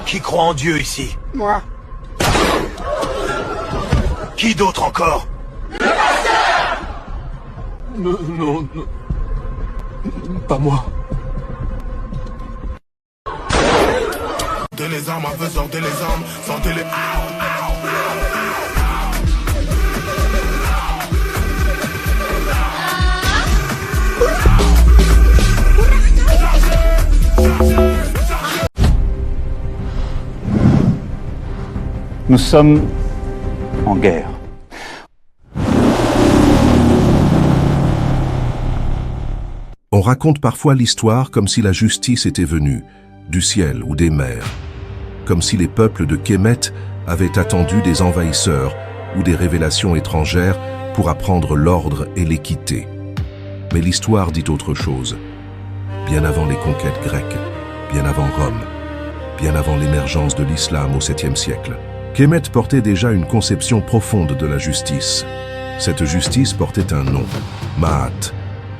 Qui croit en Dieu ici? Moi. Qui d'autre encore? Non, pas moi. Sortez les armes, un peu sortez les armes, sortez les... Nous sommes en guerre. On raconte parfois l'histoire comme si la justice était venue, du ciel ou des mers, comme si les peuples de Kemet avaient attendu des envahisseurs ou des révélations étrangères pour apprendre l'ordre et l'équité. Mais l'histoire dit autre chose. Bien avant les conquêtes grecques, bien avant Rome, bien avant l'émergence de l'islam au 7e siècle, Kemet portait déjà une conception profonde de la justice. Cette justice portait un nom, Maat.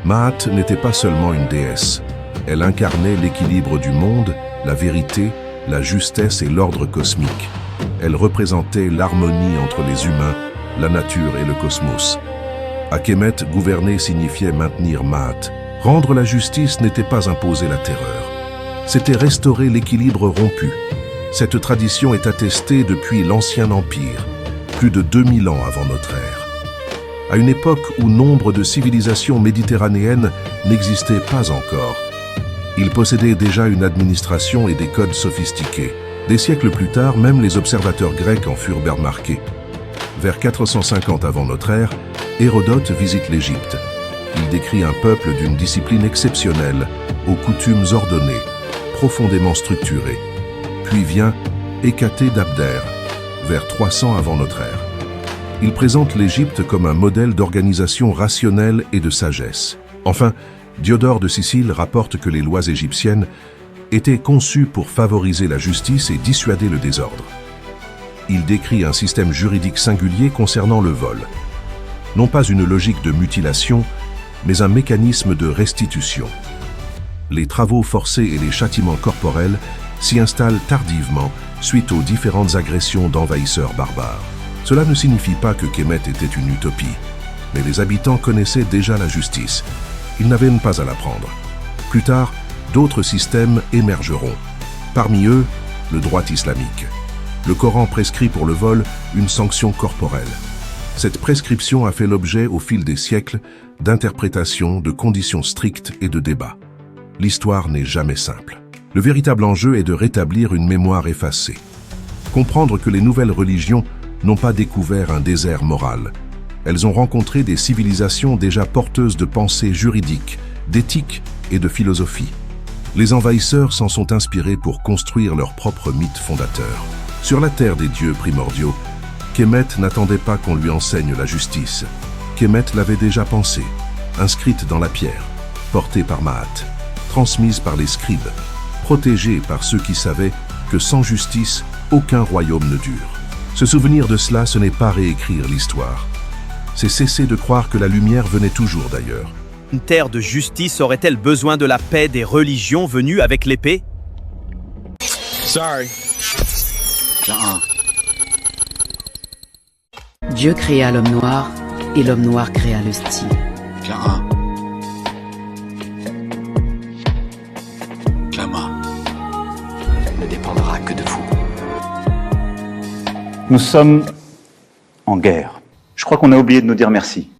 Maat n'était pas seulement une déesse. Elle incarnait l'équilibre du monde, la vérité, la justesse et l'ordre cosmique. Elle représentait l'harmonie entre les humains, la nature et le cosmos. À Kemet, gouverner signifiait maintenir Maat. Rendre la justice n'était pas imposer la terreur. C'était restaurer l'équilibre rompu. Cette tradition est attestée depuis l'Ancien Empire, plus de 2000 ans avant notre ère. À une époque où nombre de civilisations méditerranéennes n'existaient pas encore, ils possédaient déjà une administration et des codes sophistiqués. Des siècles plus tard, même les observateurs grecs en furent remarqués. Vers 450 avant notre ère, Hérodote visite l'Égypte. Il décrit un peuple d'une discipline exceptionnelle, aux coutumes ordonnées, profondément structurées. Puis vient Hécatée d'Abdère, vers 300 avant notre ère. Il présente l'Égypte comme un modèle d'organisation rationnelle et de sagesse. Enfin, Diodore de Sicile rapporte que les lois égyptiennes étaient conçues pour favoriser la justice et dissuader le désordre. Il décrit un système juridique singulier concernant le vol. Non pas une logique de mutilation, mais un mécanisme de restitution. Les travaux forcés et les châtiments corporels s'y installent tardivement suite aux différentes agressions d'envahisseurs barbares. Cela ne signifie pas que Kemet était une utopie, mais les habitants connaissaient déjà la justice. Ils n'avaient pas à l'apprendre. Plus tard, d'autres systèmes émergeront. Parmi eux, le droit islamique. Le Coran prescrit pour le vol une sanction corporelle. Cette prescription a fait l'objet au fil des siècles d'interprétations, de conditions strictes et de débats. L'histoire n'est jamais simple. Le véritable enjeu est de rétablir une mémoire effacée. Comprendre que les nouvelles religions n'ont pas découvert un désert moral. Elles ont rencontré des civilisations déjà porteuses de pensées juridiques, d'éthique et de philosophie. Les envahisseurs s'en sont inspirés pour construire leur propre mythe fondateur. Sur la terre des dieux primordiaux, Kemet n'attendait pas qu'on lui enseigne la justice. Kemet l'avait déjà pensée, inscrite dans la pierre, portée par Maat, transmise par les scribes, protégée par ceux qui savaient que sans justice, aucun royaume ne dure. Se souvenir de cela, ce n'est pas réécrire l'histoire. C'est cesser de croire que la lumière venait toujours d'ailleurs. Une terre de justice aurait-elle besoin de la paix des religions venues avec l'épée? Sorry. Dieu créa l'homme noir et l'homme noir créa le style. Ne dépendra que de vous. Nous sommes en guerre. Je crois qu'on a oublié de nous dire merci.